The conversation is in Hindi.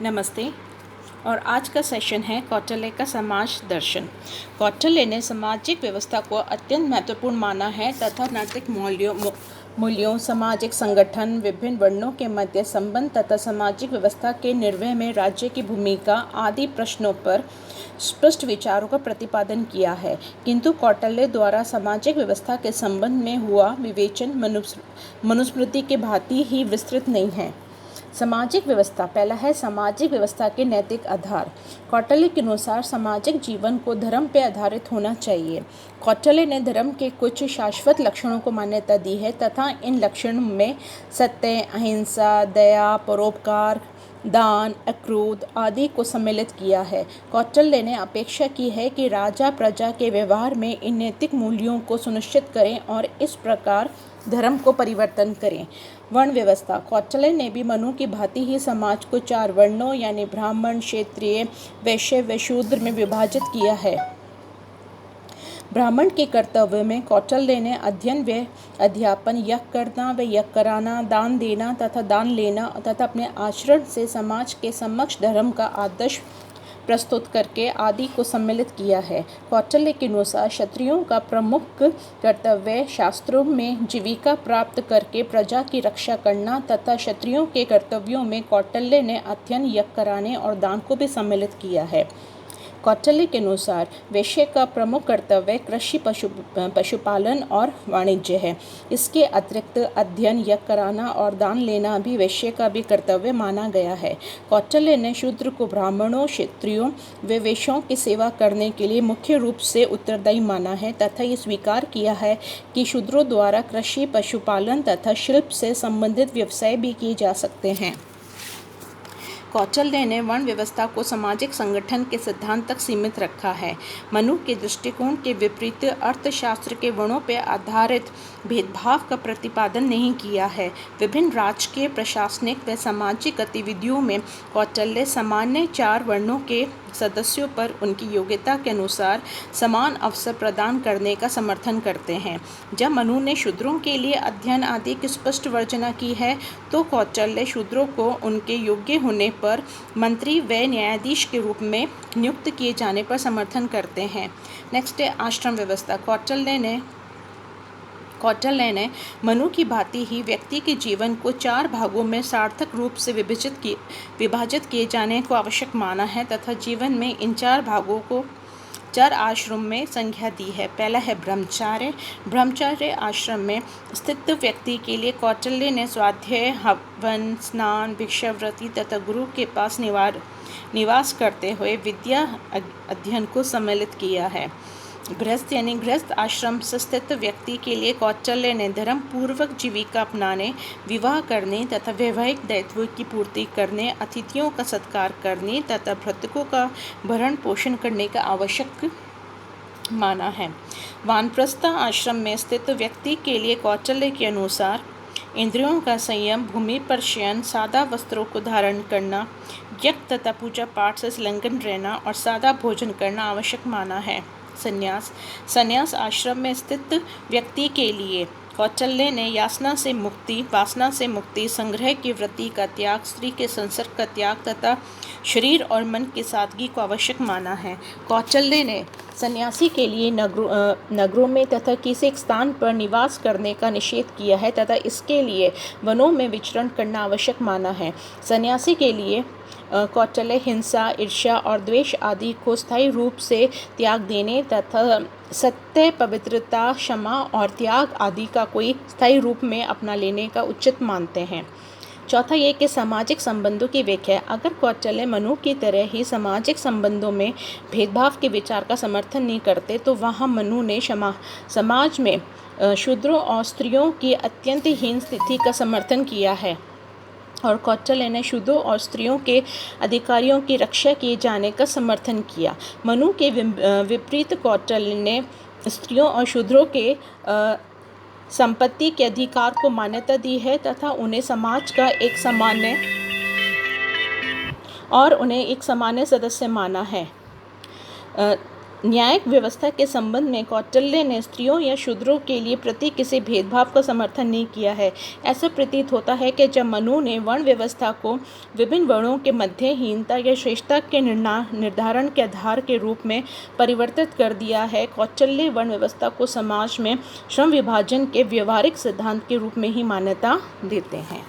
नमस्ते। और आज का सेशन है कौटिल्य का समाज दर्शन। कौटिल्य ने सामाजिक व्यवस्था को अत्यंत महत्वपूर्ण माना है तथा नैतिक मूल्यों, सामाजिक संगठन, विभिन्न वर्णों के मध्य संबंध तथा सामाजिक व्यवस्था के निर्वहन में राज्य की भूमिका आदि प्रश्नों पर स्पष्ट विचारों का प्रतिपादन किया है। किंतु कौटिल्य द्वारा सामाजिक व्यवस्था के संबंध में हुआ विवेचन मनुस्मृति के भांति ही विस्तृत नहीं है। सामाजिक व्यवस्था पहला है सामाजिक व्यवस्था के नैतिक आधार। कौटिल्य के अनुसार सामाजिक जीवन को धर्म पर आधारित होना चाहिए। कौटिल्य ने धर्म के कुछ शाश्वत लक्षणों को मान्यता दी है तथा इन लक्षणों में सत्य, अहिंसा, दया, परोपकार, दान, अक्रोध आदि को सम्मिलित किया है। कौटिल्य ने अपेक्षा की है कि राजा प्रजा के व्यवहार में इन नैतिक मूल्यों को सुनिश्चित करें और इस प्रकार धर्म को परिवर्तन करें। वर्ण व्यवस्था कौटिल्य ने भी मनु की भांति ही समाज को 4 वर्णों यानी ब्राह्मण, क्षत्रिय, वैश्य व शूद्र में विभाजित किया है। ब्राह्मण के कर्तव्य में कौटिल्य ने अध्ययन व अध्यापन, यज्ञ करना व यज्ञ कराना, दान देना तथा दान लेना तथा अपने आचरण से समाज के समक्ष धर्म का आदर्श प्रस्तुत करके आदि को सम्मिलित किया है। कौटिल्य के अनुसार क्षत्रियों का प्रमुख कर्तव्य शास्त्रों में जीविका प्राप्त करके प्रजा की रक्षा करना तथा क्षत्रियों के कर्तव्यों में कौटिल्य ने अध्ययन, यज्ञ कराने और दान को भी सम्मिलित किया है। कौटिल्य के अनुसार वैश्य का प्रमुख कर्तव्य कृषि, पशुपालन और वाणिज्य है। इसके अतिरिक्त अध्ययन, यज्ञ कराना और दान लेना भी वैश्य का भी कर्तव्य माना गया है। कौटिल्य ने शूद्र को ब्राह्मणों, क्षत्रियों व वैश्यों की सेवा करने के लिए मुख्य रूप से उत्तरदायी माना है तथा ये स्वीकार किया है कि शूद्रों द्वारा कृषि, पशुपालन तथा शिल्प से संबंधित व्यवसाय भी किए जा सकते हैं। कौटिल्य ने वर्ण व्यवस्था को सामाजिक संगठन के सिद्धांत तक सीमित रखा है। मनु के दृष्टिकोण के विपरीत अर्थशास्त्र के वर्णों पर आधारित भेदभाव का प्रतिपादन नहीं किया है। विभिन्न राजकीय, प्रशासनिक व सामाजिक गतिविधियों में कौटिल्य सामान्य 4 वर्णों के सदस्यों पर उनकी योग्यता के अनुसार समान अवसर प्रदान करने का समर्थन करते हैं। जब मनु ने शूद्रों के लिए अध्ययन आदि की स्पष्ट वर्जना की है तो कौटिल्य शूद्रों को उनके योग्य होने पर मंत्री व न्यायाधीश के रूप में नियुक्त किए जाने पर समर्थन करते हैं। नेक्स्ट है आश्रम व्यवस्था। कौटिल्य ने मनु की भांति ही व्यक्ति के जीवन को 4 भागों में सार्थक रूप से विभाजित किए जाने को आवश्यक माना है तथा जीवन में इन 4 भागों को 4 आश्रम में संज्ञा दी है। पहला है ब्रह्मचार्य। ब्रह्मचार्य आश्रम में स्थित व्यक्ति के लिए कौटिल्य ने स्वाध्याय, हवन, स्नान, भिक्षावृत्ति तथा गुरु के पास निवास करते हुए विद्या अध्ययन को सम्मिलित किया है। गृहस्थ यानी गृहस्थ आश्रम से स्थित व्यक्ति के लिए कौटिल्य ने धर्म पूर्वक जीविका अपनाने, विवाह करने तथा वैवाहिक दायित्वों की पूर्ति करने, अतिथियों का सत्कार करने तथा भृतकों का भरण पोषण करने का आवश्यक माना है। वानप्रस्थ आश्रम में स्थित व्यक्ति के लिए कौटिल्य के अनुसार इंद्रियों का संयम, भूमि पर शयन, सादा वस्त्रों को धारण करना, यज्ञ तथा पूजा पाठ से संलग्न रहना और सादा भोजन करना आवश्यक माना है। संन्यास आश्रम में स्थित व्यक्ति के लिए कौटिल्य ने वासना से मुक्ति, संग्रह की वृत्ति का त्याग, स्त्री के संसर्ग का त्याग तथा शरीर और मन की सादगी को आवश्यक माना है। कौटिल्य ने सन्यासी के लिए नगरों में तथा किसी एक स्थान पर निवास करने का निषेध किया है तथा इसके लिए वनों में विचरण करना आवश्यक माना है। सन्यासी के लिए कौटिल्य हिंसा, ईर्ष्या और द्वेष आदि को स्थायी रूप से त्याग देने तथा सत्य, पवित्रता, क्षमा और त्याग आदि का कोई स्थायी रूप में अपना लेने का उचित मानते हैं। चौथा ये कि सामाजिक संबंधों की व्याख्या। अगर कौटिल्य मनु की तरह ही सामाजिक संबंधों में भेदभाव के विचार का समर्थन नहीं करते तो वहाँ मनु ने समाज में शूद्रों और स्त्रियों की अत्यंत हीन स्थिति का समर्थन किया है और कौटिल्य ने शूद्रों और स्त्रियों के अधिकारियों की रक्षा किए जाने का समर्थन किया। मनु के विपरीत कौटिल्य ने स्त्रियों और शूद्रों के संपत्ति के अधिकार को मान्यता दी है तथा उन्हें समाज का एक सामान्य सदस्य माना है। न्यायिक व्यवस्था के संबंध में कौटिल्य ने स्त्रियों या शूद्रों के लिए प्रति किसी भेदभाव का समर्थन नहीं किया है। ऐसा प्रतीत होता है कि जब मनु ने वर्ण व्यवस्था को विभिन्न वर्णों के मध्य हीनता या श्रेष्ठता के निर्धारण के आधार के रूप में परिवर्तित कर दिया है, कौटिल्य वर्ण व्यवस्था को समाज में श्रम विभाजन के व्यवहारिक सिद्धांत के रूप में ही मान्यता देते हैं।